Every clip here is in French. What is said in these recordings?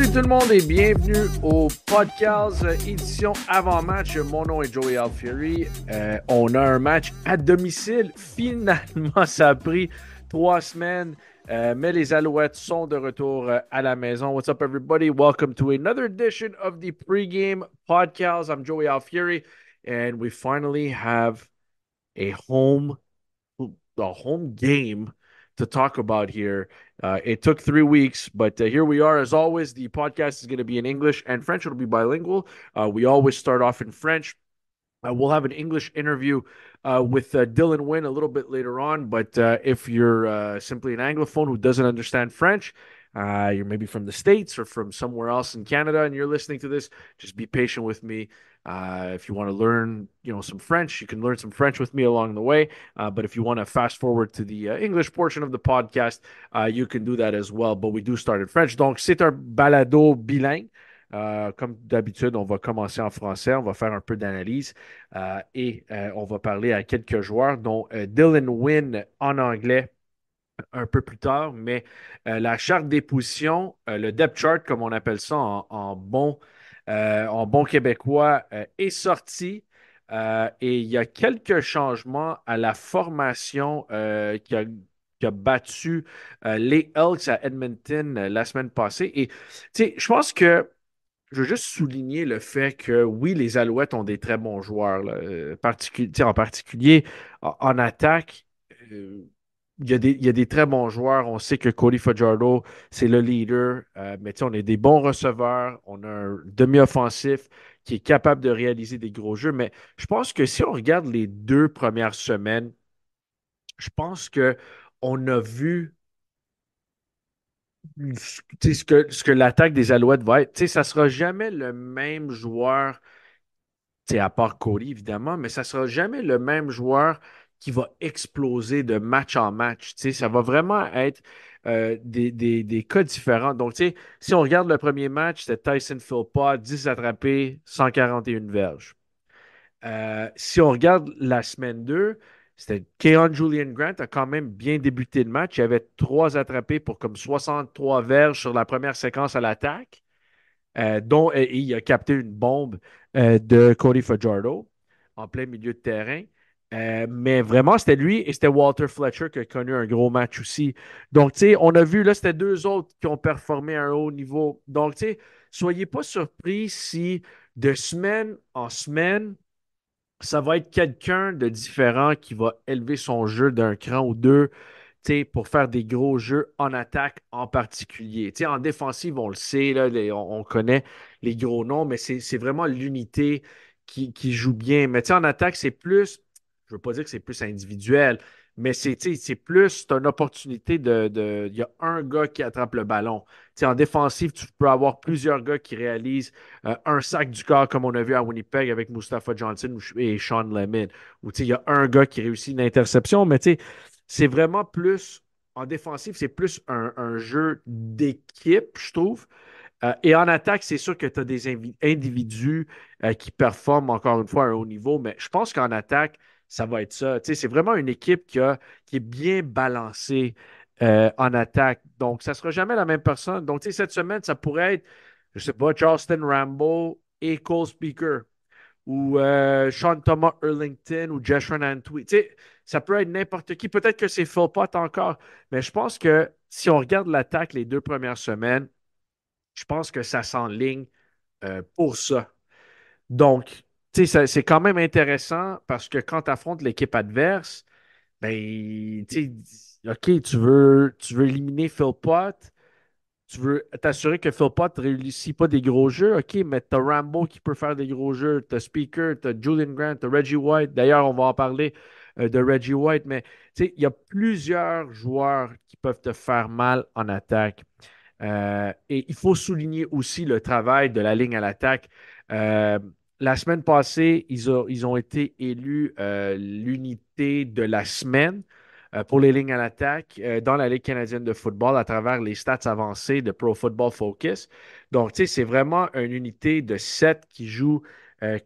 Salut tout le monde et bienvenue au podcast édition avant-match. Mon nom est Joey Alfieri. On a un match à domicile. Finalement, ça a pris 3 semaines, mais les Alouettes sont de retour à la maison. What's up, everybody? Welcome to another edition of the pregame podcast. I'm Joey Alfieri, and we finally have a home game to talk about here. It took 3 weeks, but here we are. As always, the podcast is going to be in English and French. It'll be bilingual. We always start off in French. We'll have an English interview with Dylan Wynn a little bit later on. But if you're simply an Anglophone who doesn't understand French, you're maybe from the States or from somewhere else in Canada, and you're listening to this, just be patient with me. If you want to learn, some French, you can learn some French with me along the way. But if you want to fast forward to the English portion of the podcast, you can do that as well. But we do start in French. Donc, c'est un balado bilingue. Comme d'habitude, on va commencer en français, on va faire un peu d'analyse et on va parler à quelques joueurs, dont Dylan Wynn en anglais un peu plus tard. Mais la charte des positions, le depth chart, comme on appelle ça en bon québécois, est sorti. Et il y a quelques changements à la formation qui a battu les Elks à Edmonton la semaine passée. Et tu sais, je pense que je veux juste souligner le fait que oui, les Alouettes ont des très bons joueurs, là, en particulier en attaque. euh, il y a des très bons joueurs. On sait que Cody Fajardo, c'est le leader. Mais on a des bons receveurs. On a un demi-offensif qui est capable de réaliser des gros jeux. Mais je pense que si on regarde les 2 premières semaines, je pense que on a vu ce que l'attaque des Alouettes va être. Ça ne sera jamais le même joueur, à part Cody, évidemment, mais ça ne sera jamais le même joueur qui va exploser de match en match. Ça va vraiment être des cas différents. Donc, si on regarde le premier match, c'était Tyson Philpott, 10 attrapés, 141 verges. Si on regarde la semaine 2, c'était Keon Julian Grant a quand même bien débuté le match. Il avait 3 attrapés pour comme 63 verges sur la première séquence à l'attaque, dont il a capté une bombe de Cody Fajardo en plein milieu de terrain. Mais vraiment, c'était lui et c'était Walter Fletcher qui a connu un gros match aussi. Donc, on a vu, là, c'était 2 autres qui ont performé à un haut niveau. Donc, soyez pas surpris si de semaine en semaine, ça va être quelqu'un de différent qui va élever son jeu d'un cran ou deux, pour faire des gros jeux en attaque en particulier. En défensive, on le sait, là, on connaît les gros noms, mais c'est vraiment l'unité qui joue bien. Mais en attaque, c'est plus, je ne veux pas dire que c'est plus individuel, mais c'est plus, c'est une opportunité il y a un gars qui attrape le ballon. En défensive, tu peux avoir plusieurs gars qui réalisent un sac du corps, comme on a vu à Winnipeg avec Mustafa Johnson et Sean Lemon, où il y a un gars qui réussit une interception, mais c'est vraiment plus, en défensive, c'est plus un jeu d'équipe, je trouve. Et en attaque, c'est sûr que tu as des individus qui performent encore une fois à un haut niveau, mais je pense qu'en attaque, ça va être ça. C'est vraiment une équipe qui est bien balancée en attaque. Donc, ça ne sera jamais la même personne. Donc, cette semaine, ça pourrait être, je ne sais pas, Charleston Rambo et Cole Speaker ou Sean Thomas Erlington ou Jeshurun Antwi. Ça peut être n'importe qui. Peut-être que c'est Philpott encore, mais je pense que si on regarde l'attaque les 2 premières semaines, je pense que ça s'enligne pour ça. Donc, c'est quand même intéressant parce que quand tu affrontes l'équipe adverse, ben, OK, tu veux éliminer Philpott, tu veux t'assurer que Philpott ne réussit pas des gros jeux. OK, mais tu as Rambo qui peut faire des gros jeux. Tu as Speaker, tu as Julian Grant, tu as Reggie White. D'ailleurs, on va en parler de Reggie White, mais il y a plusieurs joueurs qui peuvent te faire mal en attaque. Et il faut souligner aussi le travail de la ligne à l'attaque. Euh, la semaine passée, ils ont été élus l'unité de la semaine pour les lignes à l'attaque dans la Ligue canadienne de football à travers les stats avancées de Pro Football Focus. Donc, c'est vraiment une unité de 7 qui joue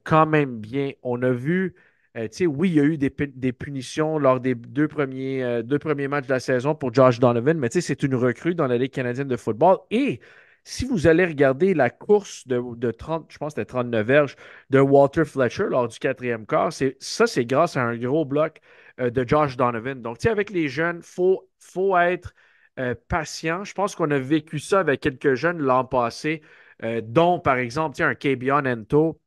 quand même bien. On a vu, oui, il y a eu des punitions lors des deux premiers matchs de la saison pour Josh Donovan, mais c'est une recrue dans la Ligue canadienne de football et si vous allez regarder la course de 30, je pense que c'était 39 verges de Walter Fletcher lors du quatrième quart, c'est grâce à un gros bloc de Josh Donovan. Donc, tu sais, avec les jeunes, faut être patient. Je pense qu'on a vécu ça avec quelques jeunes l'an passé, dont, par exemple, tu sais, un Kebion Ento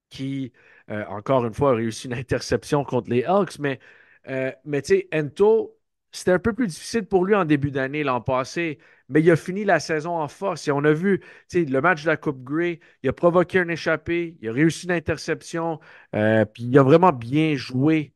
qui, encore une fois, a réussi une interception contre les Hawks. Mais tu sais, Ento, c'était un peu plus difficile pour lui en début d'année l'an passé, mais il a fini la saison en force. Et on a vu, tu sais, le match de la Coupe Grey, il a provoqué un échappé, il a réussi une interception, puis il a vraiment bien joué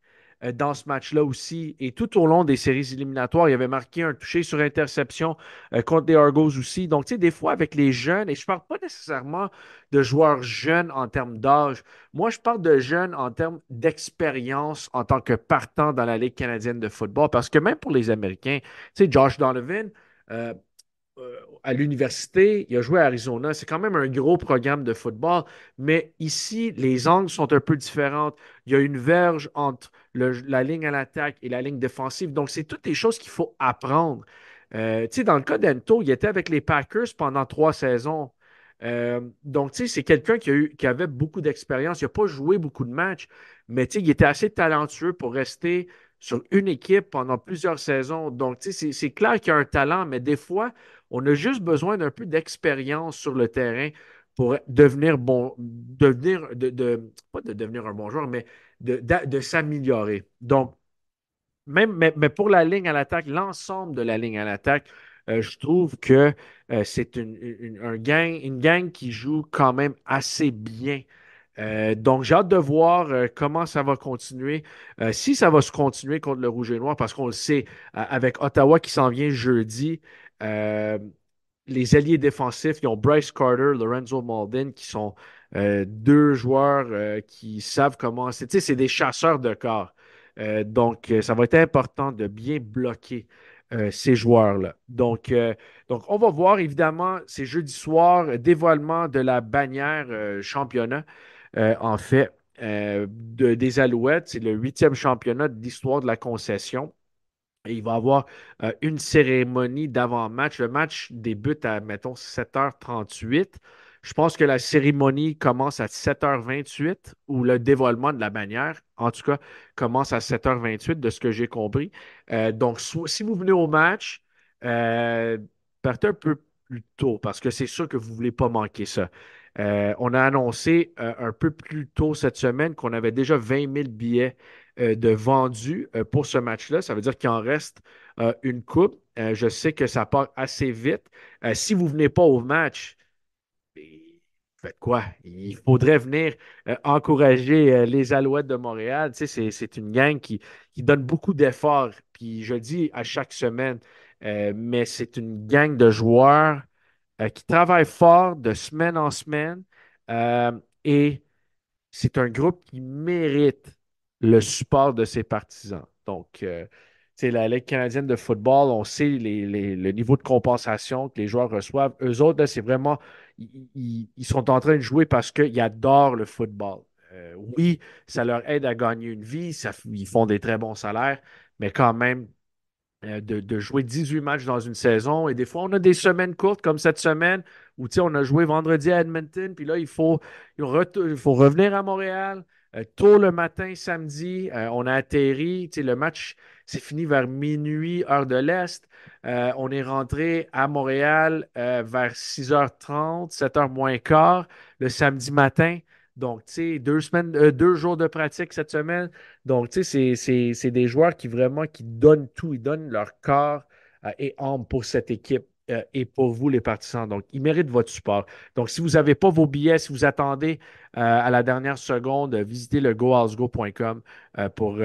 dans ce match-là aussi. Et tout au long des séries éliminatoires, il avait marqué un touché sur interception contre les Argos aussi. Donc, tu sais, des fois, avec les jeunes, et je ne parle pas nécessairement de joueurs jeunes en termes d'âge, moi, je parle de jeunes en termes d'expérience en tant que partant dans la Ligue canadienne de football, parce que même pour les Américains, tu sais, Josh Donovan, euh, à l'université, il a joué à Arizona. C'est quand même un gros programme de football, mais ici, les angles sont un peu différentes. Il y a une verge entre la ligne à l'attaque et la ligne défensive. Donc, c'est toutes des choses qu'il faut apprendre. Tu sais, dans le cas d'Ento, il était avec les Packers pendant 3 saisons. Donc, tu sais, c'est quelqu'un qui avait beaucoup d'expérience. Il n'a pas joué beaucoup de matchs, mais tu sais, il était assez talentueux pour rester sur une équipe pendant plusieurs saisons. Donc, tu sais, c'est clair qu'il y a un talent, mais des fois, on a juste besoin d'un peu d'expérience sur le terrain pour devenir bon, pas de devenir un bon joueur, mais de s'améliorer. Donc, mais pour la ligne à l'attaque, l'ensemble de la ligne à l'attaque, je trouve que c'est une gang qui joue quand même assez bien. Donc, j'ai hâte de voir comment ça va continuer, si ça va se continuer contre le Rouge et Noir, parce qu'on le sait, avec Ottawa qui s'en vient jeudi, euh, les alliés défensifs, ils ont Bryce Carter, Lorenzo Mauldin, qui sont deux joueurs qui savent comment. Tu sais, c'est des chasseurs de corps. Donc, ça va être important de bien bloquer ces joueurs-là. Donc, on va voir, évidemment, c'est jeudi soir, dévoilement de la bannière championnat, en fait, des Alouettes. C'est le huitième championnat de l'histoire de la concession. Et il va y avoir une cérémonie d'avant-match. Le match débute à, mettons, 7h38. Je pense que la cérémonie commence à 7h28 ou le dévoilement de la bannière, en tout cas, commence à 7h28 de ce que j'ai compris. Donc, si vous venez au match, euh, partez un peu plus tôt parce que c'est sûr que vous ne voulez pas manquer ça. On a annoncé un peu plus tôt cette semaine qu'on avait déjà 20 000 billets de vendus pour ce match-là. Ça veut dire qu'il en reste une coupe. Je sais que ça part assez vite. Si vous ne venez pas au match, faites quoi? Il faudrait venir encourager les Alouettes de Montréal. Tu sais, c'est une gang qui donne beaucoup d'efforts. Puis je dis à chaque semaine, mais c'est une gang de joueurs qui travaillent fort de semaine en semaine. Euh, et c'est un groupe qui mérite le support de ses partisans. Donc, tu la Ligue canadienne de football, on sait le niveau de compensation que les joueurs reçoivent. Eux autres, là, c'est vraiment, ils sont en train de jouer parce qu'ils adorent le football. Oui, ça leur aide à gagner une vie, ils font des très bons salaires, mais quand même, de jouer 18 matchs dans une saison. Et des fois, on a des semaines courtes comme cette semaine où on a joué vendredi à Edmonton, puis là, il faut revenir à Montréal. Tôt le matin, samedi, on a atterri. Le match s'est fini vers minuit, heure de l'Est. On est rentré à Montréal vers 6h30, 7h moins quart le samedi matin. Donc, 2 jours de pratique cette semaine. Donc, tu sais, c'est des joueurs qui vraiment qui donnent tout, ils donnent leur corps et âme pour cette équipe et pour vous, les partisans. Donc, ils méritent votre support. Donc, si vous n'avez pas vos billets, si vous attendez à la dernière seconde, visitez le goalsgo.com pour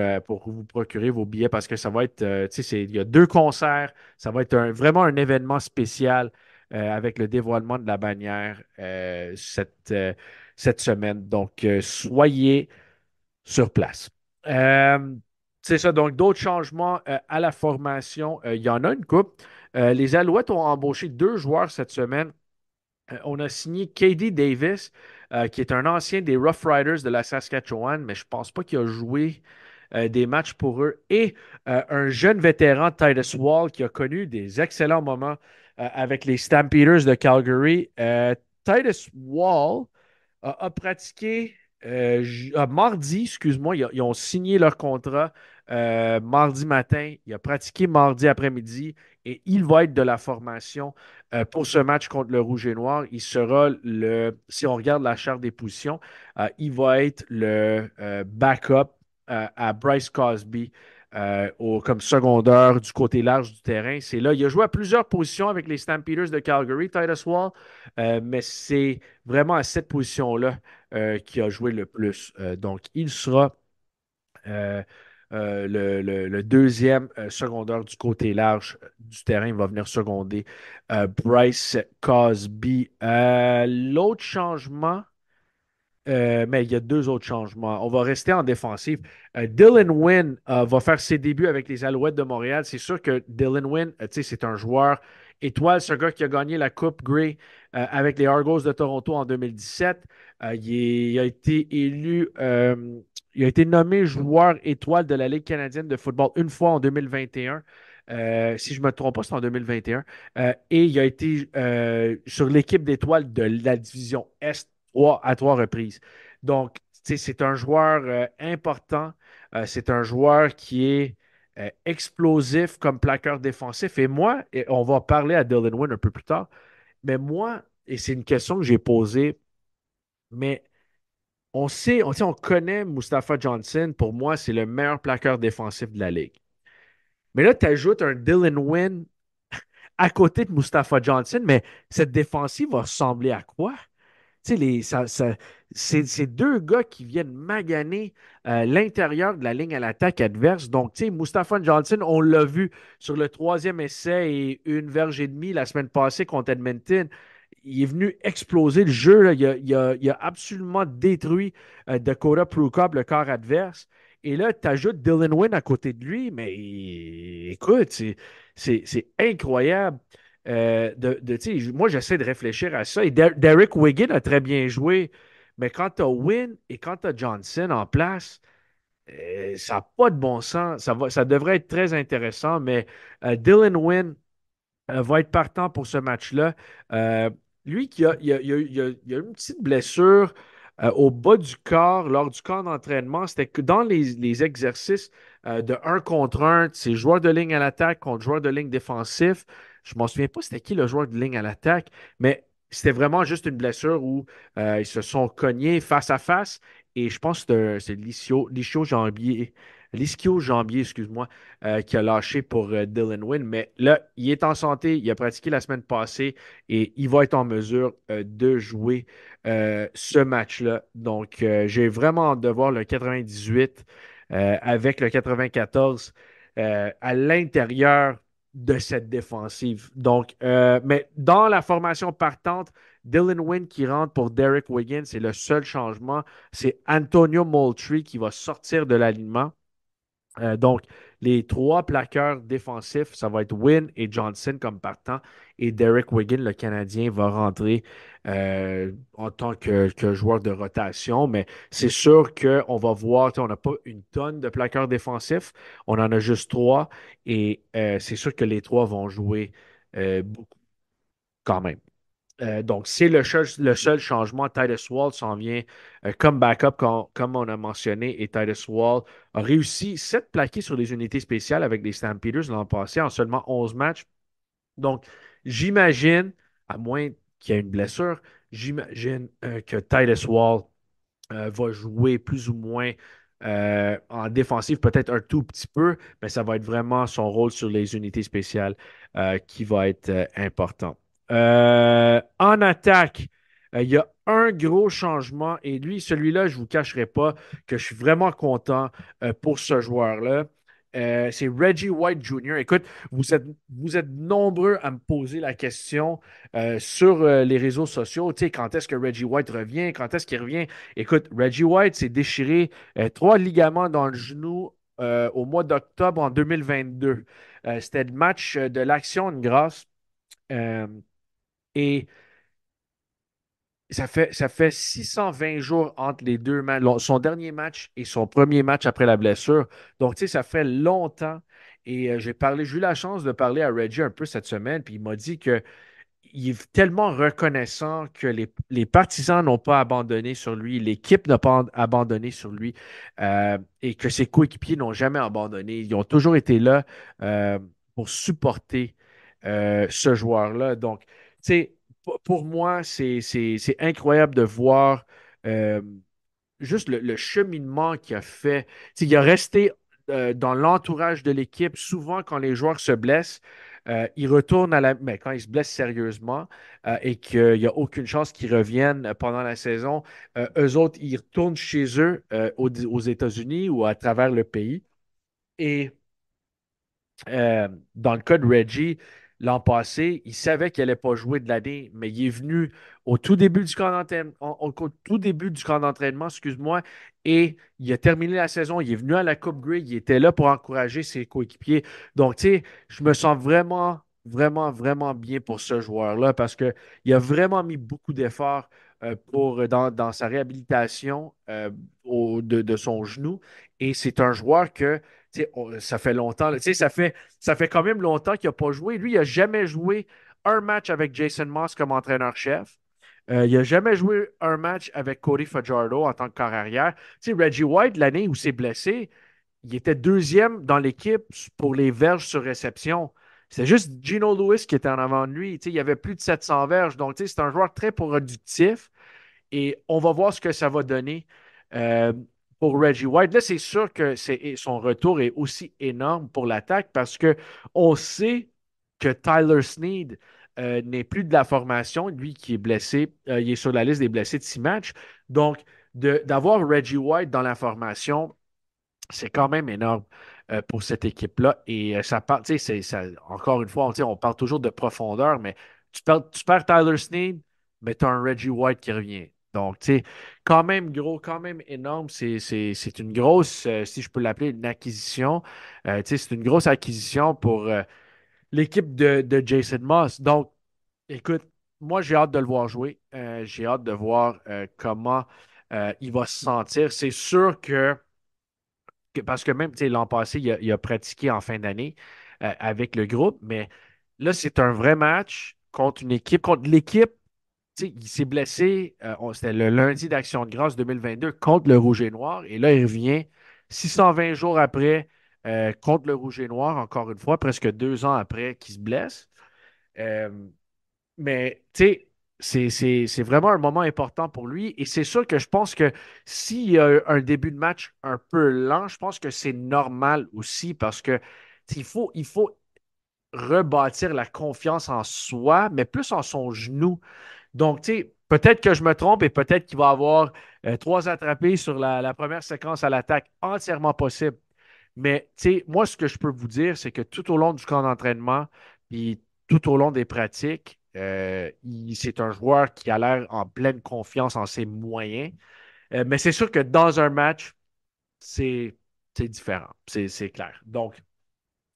vous procurer vos billets parce que ça va être, tu sais, il y a 2 concerts. Ça va être vraiment un événement spécial avec le dévoilement de la bannière cette semaine. Donc, soyez sur place. Euh, c'est ça. Donc, d'autres changements à la formation, il y en a une coupe. Les Alouettes ont embauché 2 joueurs cette semaine. On a signé KD Davis, qui est un ancien des Rough Riders de la Saskatchewan, mais je ne pense pas qu'il a joué des matchs pour eux. Et un jeune vétéran, Titus Wall, qui a connu des excellents moments avec les Stampeders de Calgary. Titus Wall a pratiqué mardi, excuse-moi, ils ont signé leur contrat mardi matin. Il a pratiqué mardi après-midi et il va être de la formation pour ce match contre le Rouge et Noir. Il sera si on regarde la charte des positions, il va être le backup à Bryce Cosby. Comme secondeur du côté large du terrain. C'est là. Il a joué à plusieurs positions avec les Stampeders de Calgary, Titus Wall, mais c'est vraiment à cette position-là qui a joué le plus. Donc, il sera euh, le deuxième secondeur du côté large du terrain. Il va venir seconder Bryce Cosby. L'autre changement, mais il y a deux autres changements. On va rester en défensive. Dylan Wynn va faire ses débuts avec les Alouettes de Montréal. C'est sûr que Dylan Wynn, tu sais, c'est un joueur étoile, ce gars qui a gagné la Coupe Grey avec les Argos de Toronto en 2017. Il a été élu, il a été nommé joueur étoile de la Ligue canadienne de football une fois en 2021. Si je ne me trompe pas, c'est en 2021. Et il a été sur l'équipe d'étoiles de la division Est à trois reprises. Donc, tu sais, c'est un joueur important. C'est un joueur qui est explosif comme plaqueur défensif. Et moi, et on va parler à Dylan Wynn un peu plus tard, mais moi, et c'est une question que j'ai posée, mais on sait, on connaît Mustafa Johnson. Pour moi, c'est le meilleur plaqueur défensif de la Ligue. Mais là, tu ajoutes un Dylan Wynn à côté de Mustafa Johnson, mais cette défensive va ressembler à quoi? Tu sais, c'est deux gars qui viennent maganer l'intérieur de la ligne à l'attaque adverse. Donc, tu sais, Mustafa Johnson, on l'a vu sur le troisième essai et une verge et demie la semaine passée contre Edmonton. Il est venu exploser le jeu, là. Il a absolument détruit Dakota Prukop, le corps adverse. Et là, tu ajoutes Dylan Wynn à côté de lui, mais écoute, c'est incroyable. Tu sais, moi, j'essaie de réfléchir à ça. Et Derek Wiggin a très bien joué, mais quand tu as Wynn et quand tu as Johnson en place, ça n'a pas de bon sens. Ça devrait être très intéressant, mais Dylan Wynn va être partant pour ce match-là. Euh, Lui, il a une petite blessure au bas du corps lors du camp d'entraînement. C'était que dans les exercices de un contre un, c'est joueur de ligne à l'attaque contre joueur de ligne défensif. Je ne m'en souviens pas c'était qui le joueur de ligne à l'attaque, mais c'était vraiment juste une blessure où ils se sont cognés face à face. Et je pense que c'est Lischio-Jambier, excuse-moi, qui a lâché pour Dylan Wynn. Mais là, il est en santé, il a pratiqué la semaine passée et il va être en mesure de jouer ce match-là. Donc, j'ai vraiment hâte de voir le 98 avec le 94 à l'intérieur de cette défensive. Donc, mais dans la formation partante, Dylan Wynn qui rentre pour Derek Wiggins, c'est le seul changement. C'est Antonio Moultrie qui va sortir de l'alignement. Donc, les trois plaqueurs défensifs, ça va être Wynn et Johnson comme partant. Et Derek Wiggin, le Canadien, va rentrer en tant que joueur de rotation. Mais c'est sûr qu'on va voir, tu sais, on n'a pas une tonne de plaqueurs défensifs. On en a juste trois. Et c'est sûr que les trois vont jouer beaucoup quand même. Donc, c'est le seul changement. Titus Wall s'en vient comme backup, comme on a mentionné. Et Titus Wall a réussi 7 plaqués sur les unités spéciales avec les Stampeders l'an passé en seulement 11 matchs. Donc, j'imagine, à moins qu'il y ait une blessure, j'imagine que Titus Wall va jouer plus ou moins en défensive, peut-être un tout petit peu, mais ça va être vraiment son rôle sur les unités spéciales qui va être important. En attaque, il y a un gros changement et lui, celui-là, je ne vous cacherai pas que je suis vraiment content pour ce joueur-là. C'est Reggie White Jr. Écoute, vous êtes nombreux à me poser la question sur les réseaux sociaux. Tu sais, quand est-ce que Reggie White revient? Quand est-ce qu'il revient? Écoute, Reggie White s'est déchiré trois ligaments dans le genou au mois d'octobre en 2022. C'était le match de l'Action de grâce. Euh, et ça fait 620 jours entre les deux matchs, son dernier match et son premier match après la blessure. Donc, tu sais, ça fait longtemps. Et j'ai eu la chance de parler à Reggie un peu cette semaine, puis il m'a dit que il est tellement reconnaissant que les partisans n'ont pas abandonné sur lui, l'équipe n'a pas abandonné sur lui, et que ses coéquipiers n'ont jamais abandonné. Ils ont toujours été là euh, pour supporter ce joueur-là. Donc, tu sais, pour moi, c'est incroyable de voir. euh, juste le cheminement qu'il a fait. Tu sais, il a resté dans l'entourage de l'équipe. Souvent, quand les joueurs se blessent, il retourne à la. Mais quand ils se blessent sérieusement et qu'il n'y a aucune chance qu'ils reviennent pendant la saison, eux autres, ils retournent chez eux aux États-Unis ou à travers le pays. Et dans le cas de Reggie, l'an passé, il savait qu'il n'allait pas jouer de l'année, mais il est venu au tout début du camp d'entraînement, au tout début du camp d'entraînement, excuse-moi, et il a terminé la saison. Il est venu à la Coupe Grey, il était là pour encourager ses coéquipiers. Donc, tu sais, je me sens vraiment, vraiment, vraiment bien pour ce joueur-là parce qu'il a vraiment mis beaucoup d'efforts dans sa réhabilitation de son genou. Et c'est un joueur que tu sais, ça fait longtemps, là. Tu sais, ça fait quand même longtemps qu'il n'a pas joué. Lui, il n'a jamais joué un match avec Jason Moss comme entraîneur-chef. Il n'a jamais joué un match avec Cody Fajardo en tant que corps arrière. Tu sais, Reggie White, l'année où il s'est blessé, il était deuxième dans l'équipe pour les verges sur réception. C'est juste Gino Lewis qui était en avant de lui. Tu sais, il y avait plus de 700 verges. Donc, tu sais, c'est un joueur très productif. Et on va voir ce que ça va donner euh, pour Reggie White. Là, c'est sûr que son retour est aussi énorme pour l'attaque parce que on sait que Tyler Snead n'est plus de la formation, lui qui est blessé, il est sur la liste des blessés de 6 matchs. Donc, d'avoir Reggie White dans la formation, c'est quand même énorme pour cette équipe-là. Et ça parle, tu sais, encore une fois, on parle toujours de profondeur, mais tu perds Tyler Snead, mais tu as un Reggie White qui revient. Donc, tu sais, quand même gros, quand même énorme. C'est une grosse, si je peux l'appeler, une acquisition. Tu sais, c'est une grosse acquisition pour l'équipe de Jason Moss. Donc, écoute, moi, j'ai hâte de le voir jouer. J'ai hâte de voir comment il va se sentir. C'est sûr parce que même, tu sais, l'an passé, il a pratiqué en fin d'année avec le groupe, mais là, c'est un vrai match contre une équipe, contre l'équipe. Tu sais, il s'est blessé, c'était le lundi d'Action de grâce 2022 contre le Rouge et Noir, et là, il revient 620 jours après contre le Rouge et Noir, encore une fois, presque 2 ans après qu'il se blesse. Euh, mais, tu sais, c'est vraiment un moment important pour lui. Et c'est sûr que je pense que s'il y a un début de match un peu lent, je pense que c'est normal aussi parce que tu sais, il faut rebâtir la confiance en soi, mais plus en son genou. Donc, tu sais, peut-être que je me trompe et peut-être qu'il va avoir 3 attrapés sur la première séquence à l'attaque, entièrement possible. Mais, tu sais, moi, ce que je peux vous dire, c'est que tout au long du camp d'entraînement, puis tout au long des pratiques, c'est un joueur qui a l'air en pleine confiance en ses moyens. Mais c'est sûr que dans un match, c'est c'est différent. C'est clair. Donc,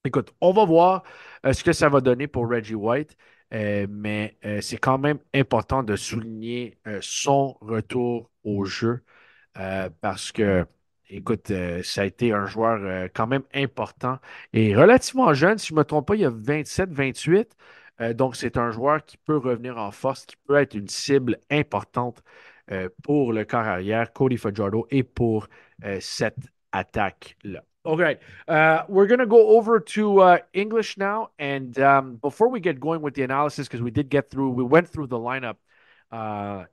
écoute, on va voir ce que ça va donner pour Reggie White, mais c'est quand même important de souligner son retour au jeu parce que, écoute, ça a été un joueur quand même important et relativement jeune. Si je ne me trompe pas, il y a 27, 28. Donc, c'est un joueur qui peut revenir en force, qui peut être une cible importante pour le corps arrière, Cody Fajardo, et pour cette attaque-là. OK. We're going to go over to English now. And before we get going with the analysis, because we went through the lineup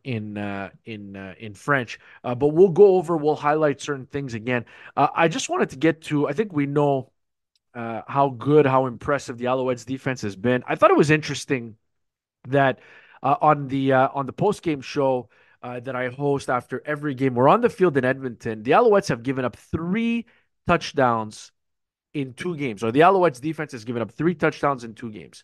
in French, but we'll highlight certain things again. I just wanted to get to, I think we know how good, how impressive the Alouettes defense has been. I thought it was interesting that on the post game show that I host after every game, we're on the field in Edmonton. The Alouettes have given up 3 touchdowns in 2 games, or the Alouettes defense has given up 3 touchdowns in 2 games.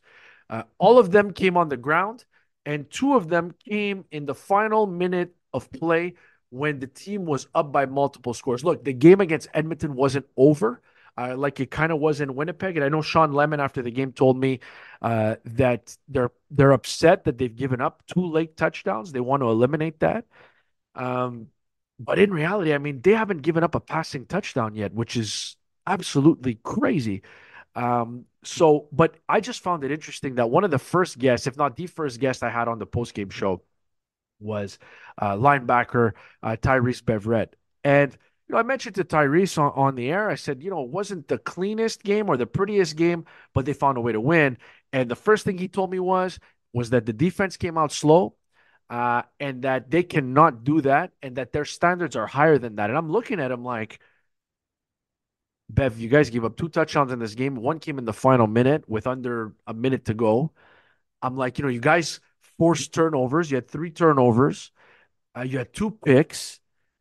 All of them came on the ground, and 2 of them came in the final minute of play when the team was up by multiple scores. Look, the game against Edmonton wasn't over. Like it kind of was in Winnipeg, and I know Sean Lemon after the game told me that they're upset that they've given up 2 late touchdowns. They want to eliminate that. Um, but in reality, I mean, they haven't given up a passing touchdown yet, which is absolutely crazy. But I just found it interesting that one of the first guests, if not the first guest I had on the postgame show, was linebacker Tyrese Beverett. And I mentioned to Tyrese on the air, I said, it wasn't the cleanest game or the prettiest game, but they found a way to win. And the first thing he told me was that the defense came out slow, and that they cannot do that, and that their standards are higher than that. And I'm looking at him like, Bev, you guys gave up 2 touchdowns in this game. One came in the final minute with under a minute to go. I'm like, you guys forced turnovers. You had 3 turnovers. You had 2 picks.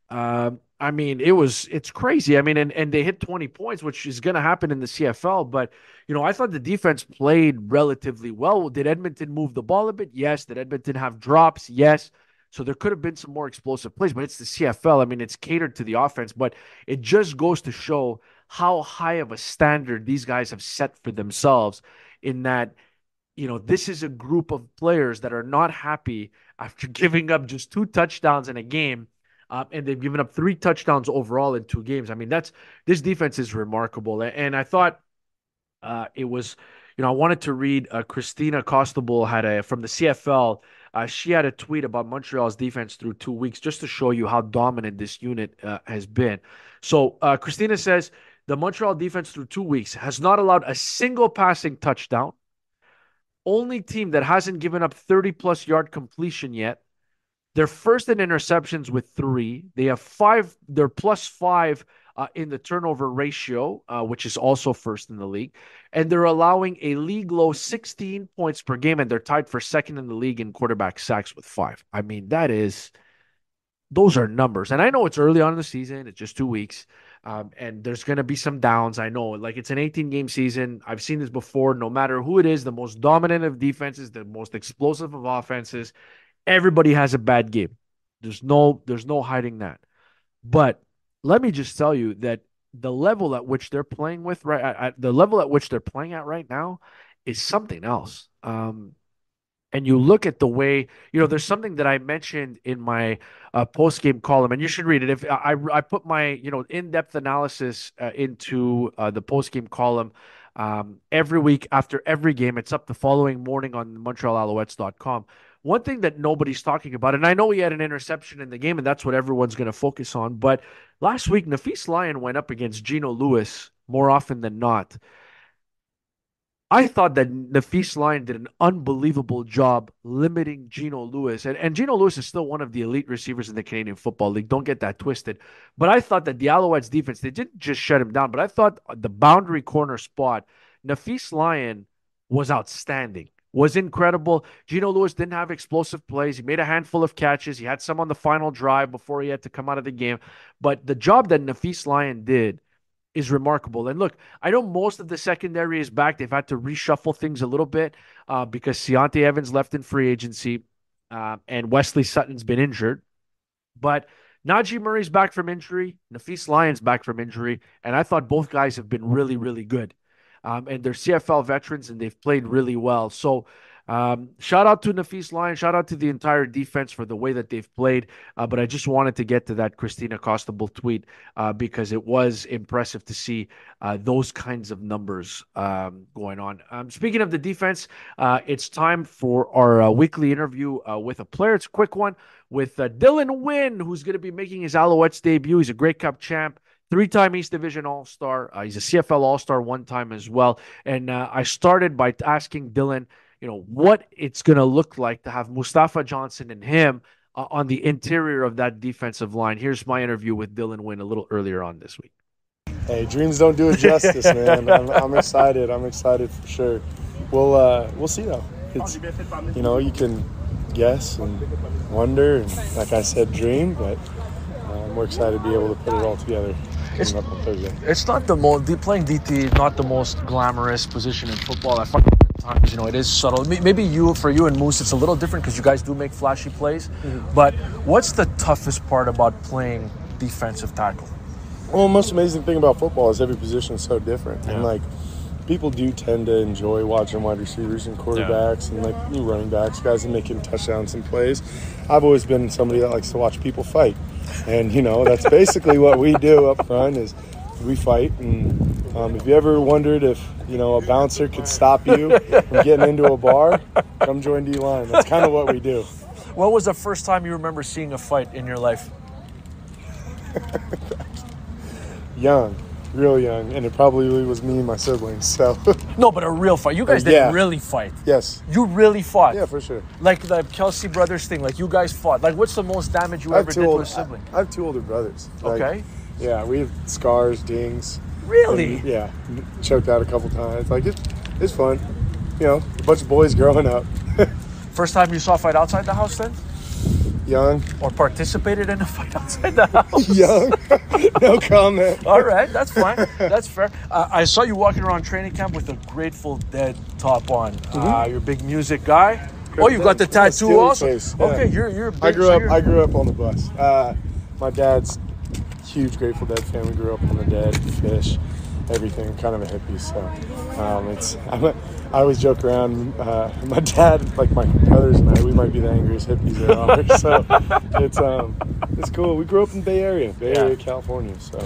I mean, it's crazy. I mean, and they hit 20 points, which is going to happen in the CFL. But, I thought the defense played relatively well. Did Edmonton move the ball a bit? Yes. Did Edmonton have drops? Yes. So there could have been some more explosive plays, but it's the CFL. I mean, it's catered to the offense, but it just goes to show how high of a standard these guys have set for themselves in that this is a group of players that are not happy after giving up just 2 touchdowns in a game, and they've given up 3 touchdowns overall in 2 games. I mean, this defense is remarkable, and I thought it was, I wanted to read Christina Costabile from the CFL. She had a tweet about Montreal's defense through 2 weeks just to show you how dominant this unit has been. So Christina says the Montreal defense through 2 weeks has not allowed a single passing touchdown. Only team that hasn't given up 30-plus yard completion yet. They're first in interceptions with 3. They have 5. They're +5 in the turnover ratio, which is also first in the league. And they're allowing a league low 16 points per game, and they're tied for second in the league in quarterback sacks with 5. I mean, those are numbers. And I know it's early on in the season. It's just 2 weeks. And there's going to be some downs. I know, like, it's an 18-game season. I've seen this before. No matter who it is, the most dominant of defenses, the most explosive of offenses, everybody has a bad game. There's no hiding that. But let me just tell you that the level at which they're playing the level at which they're playing at right now is something else. And you look at the way, there's something that I mentioned in my post-game column, and you should read it. If I put my, in-depth analysis into the post-game column every week after every game. It's up the following morning on MontrealAlouettes.com. One thing that nobody's talking about, and I know he had an interception in the game, and that's what everyone's going to focus on, but last week, Nafees Lyon went up against Geno Lewis more often than not. I thought that Nafees Lyon did an unbelievable job limiting Geno Lewis. And Geno Lewis is still one of the elite receivers in the Canadian Football League. Don't get that twisted. But I thought that the Alouettes defense, they didn't just shut him down, but I thought the boundary corner spot, Nafees Lyon was outstanding, was incredible. Geno Lewis didn't have explosive plays. He made a handful of catches. He had some on the final drive before he had to come out of the game. But the job that Nafees Lyon did is remarkable. And look, I know most of the secondary is back. They've had to reshuffle things a little bit because Keontae Evans left in free agency and Wesley Sutton's been injured. But Najee Murray's back from injury. Nafees Lyon's back from injury. And I thought both guys have been really, really good. And they're CFL veterans, and they've played really well. So shout out to Nafees Lyon. Shout out to the entire defense for the way that they've played. But I just wanted to get to that Christina Costabile tweet because it was impressive to see those kinds of numbers going on. Speaking of the defense, it's time for our weekly interview with a player. It's a quick one with Dylan Wynn, who's going to be making his Alouettes debut. He's a Grey Cup champ. 3-time East Division All-Star. He's a CFL All-Star one time as well. And I started by asking Dylan, what it's going to look like to have Mustafa Johnson and him on the interior of that defensive line. Here's my interview with Dylan Wynn a little earlier on this week. Hey, dreams don't do it justice, man. I'm excited. I'm excited for sure. We'll see though. It's, you can guess and wonder, and like I said, dream, but we're excited to be able to put it all together. It's not the most playing DT, not the most glamorous position in football. I find times, it is subtle. Maybe for you and Moose, it's a little different because you guys do make flashy plays. Mm-hmm. But what's the toughest part about playing defensive tackle? Well, the most amazing thing about football is every position is so different, yeah. And people do tend to enjoy watching wide receivers and quarterbacks and new running backs, guys that making touchdowns and plays. I've always been somebody that likes to watch people fight. And, that's basically what we do up front is we fight. And if you ever wondered if a bouncer could stop you from getting into a bar, come join D-Line. That's kind of what we do. What was the first time you remember seeing a fight in your life? Young, real young, and it probably was me and my siblings. So No, but a real fight. You guys didn't really fight. yes, You really fought. yeah, for sure. Like the Kelsey brothers thing. Like you guys fought. Like what's the most damage you ever did to a sibling? I have two older brothers. Okay. Yeah, we have scars, dings. Really? And, yeah, choked out a couple times. Like it's fun. A bunch of boys growing up. First time you saw a fight outside the house then? Young. Or participated in a fight outside the house? Young. No comment. All right, that's fine. That's fair. I saw you walking around training camp with a Grateful Dead top on. You're a big music guy. Oh, you got the tattoo also? Yeah. Okay, you're a big, I grew up on the bus. My dad's huge Grateful Dead fan. We grew up on the Dead, Fish, everything. Kind of a hippie, so I always joke around. My dad, like my brothers and I, we might be the angriest hippies there are. So it's cool. We grew up in the Bay Area, California. So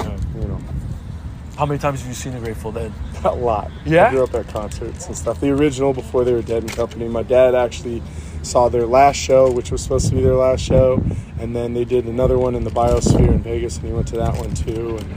How many times have you seen the Grateful Dead? a lot. Yeah? I grew up at concerts and stuff. The original before they were Dead and Company. My dad actually saw their last show, which was supposed to be their last show, and then they did another one in the Biosphere in Vegas, and he went to that one too. And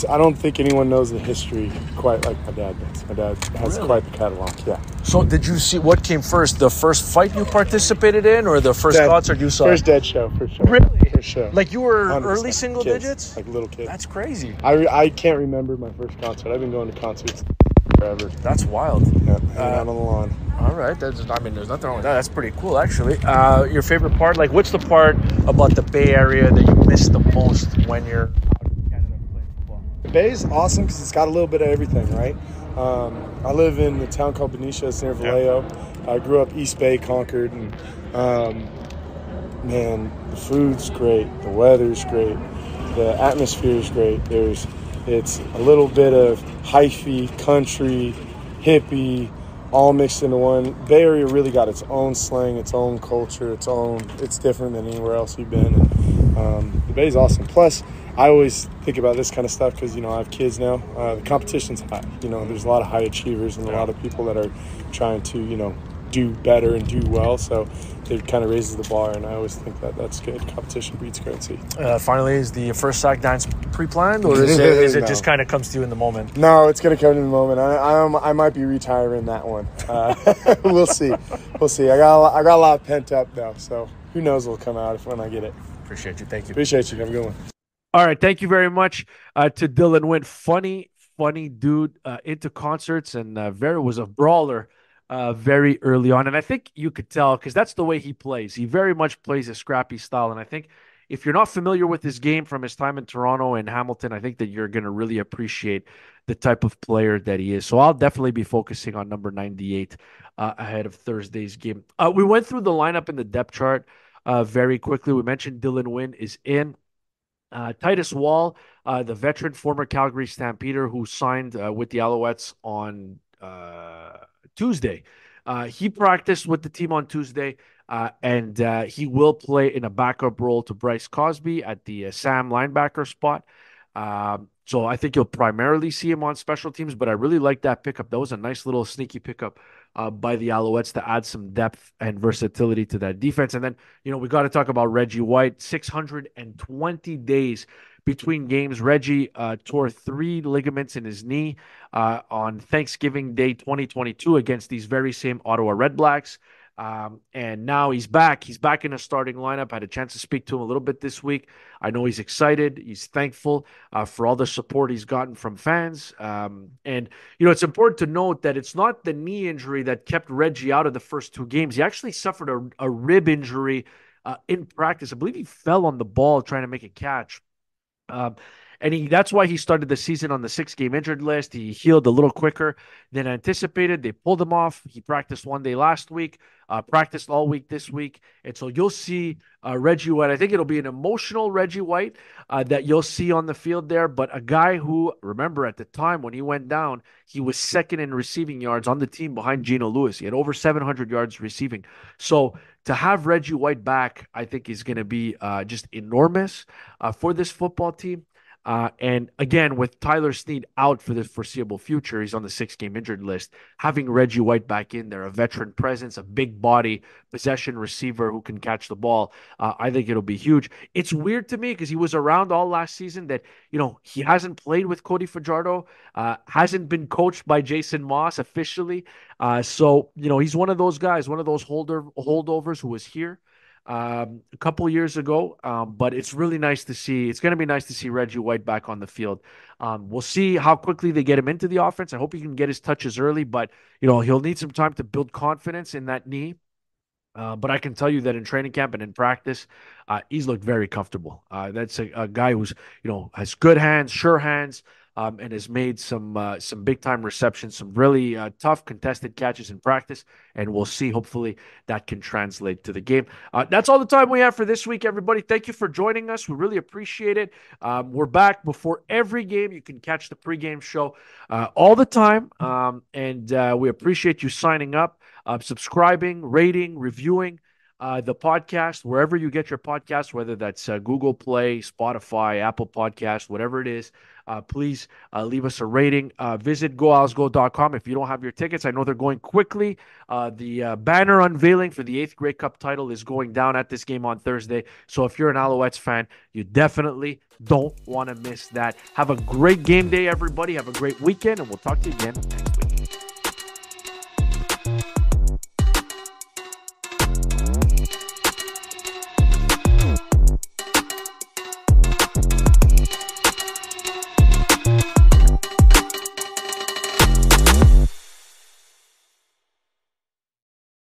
I don't think anyone knows the history quite like my dad does. My dad has quite the catalog. Yeah. So did you see what came first? The first fight you participated in, or the first concert you saw? First Dead show, for sure. Really? For sure. Like you were 100%. early single Kids, digits? like little kids. That's crazy. I can't remember my first concert. I've been going to concerts forever. That's wild. Yeah, hanging out on the lawn. All right. There's nothing wrong with that. That's pretty cool, actually. Your favorite part? Like, what's the part about the Bay Area that you miss the most when you're out in Canada playing football? The Bay's awesome because it's got a little bit of everything, right? I live in a town called Benicia. It's near Vallejo. I grew up East Bay, Concord, and man, the food's great. The weather's great. The atmosphere's great. It's a little bit of hyphy, country, hippie, all mixed into one. Bay Area really got its own slang, its own culture, it's different than anywhere else you've been. And, the Bay's awesome. Plus, I always think about this kind of stuff because, I have kids now. The competition's high. There's a lot of high achievers and a lot of people that are trying to, do better and do well. So it kind of raises the bar, and I always think that that's good. Competition breeds currency. Finally, is the first sack dance pre-planned, or is it No. just kind of comes to you in the moment? No, it's going to come in the moment. I might be retiring that one. We'll see. We'll see. I got a lot pent up though, so who knows what'll come out when I get it. Appreciate you. Thank you. Appreciate you. Have a good one. All right, thank you very much to Dylan Wynn. Funny dude, into concerts, and was a brawler very early on. And I think you could tell because that's the way he plays. He very much plays a scrappy style. And I think if you're not familiar with his game from his time in Toronto and Hamilton, I think that you're going to really appreciate the type of player that he is. So I'll definitely be focusing on number 98 ahead of Thursday's game. We went through the lineup in the depth chart very quickly. We mentioned Dylan Wynn is in. Titus Wall, the veteran former Calgary Stampeder who signed with the Alouettes on Tuesday. He practiced with the team on Tuesday, and he will play in a backup role to Bryce Cosby at the Sam linebacker spot. So I think you'll primarily see him on special teams, but I really like that pickup. That was a nice little sneaky pickup by the Alouettes to add some depth and versatility to that defense. And then, we got to talk about Reggie White. 620 days between games. Reggie tore 3 ligaments in his knee on Thanksgiving Day 2022 against these very same Ottawa Redblacks. And now he's back. He's back in a starting lineup. I had a chance to speak to him a little bit this week. I know he's excited. He's thankful for all the support he's gotten from fans. And it's important to note that it's not the knee injury that kept Reggie out of the first 2 games. He actually suffered a rib injury in practice. I believe he fell on the ball trying to make a catch. And that's why he started the season on the 6-game injured list. He healed a little quicker than anticipated. They pulled him off. He practiced 1 day last week, practiced all week this week. And so you'll see Reggie White. I think it'll be an emotional Reggie White that you'll see on the field there. But a guy who, remember, at the time when he went down, he was second in receiving yards on the team behind Geno Lewis. He had over 700 yards receiving. So to have Reggie White back, I think is going to be just enormous for this football team. And again, with Tyler Snead out for the foreseeable future, he's on the 6-game injured list. Having Reggie White back in there, a veteran presence, a big body, possession receiver who can catch the ball, I think it'll be huge. It's weird to me because he was around all last season that, he hasn't played with Cody Fajardo, hasn't been coached by Jason Moss officially. So, he's one of those guys, one of those holdovers who was here a couple years ago. But it's really nice to see. It's going to be nice to see Reggie White back on the field. We'll see how quickly they get him into the offense. I hope he can get his touches early, but he'll need some time to build confidence in that knee. But I can tell you that in training camp and in practice, he's looked very comfortable. That's a guy who's has good hands, sure hands, and has made some big time receptions, some really tough contested catches in practice. And we'll see. Hopefully, that can translate to the game. That's all the time we have for this week, everybody. Thank you for joining us. We really appreciate it. We're back before every game. You can catch the pregame show all the time, and we appreciate you signing up, subscribing, rating, reviewing the podcast wherever you get your podcast, whether that's Google Play, Spotify, Apple Podcast, whatever it is. Please leave us a rating. Visit goalsgo.com if you don't have your tickets. I know they're going quickly. The banner unveiling for the 8th Grey Cup title is going down at this game on Thursday. So if you're an Alouettes fan, you definitely don't want to miss that. Have a great game day, everybody. Have a great weekend, and we'll talk to you again next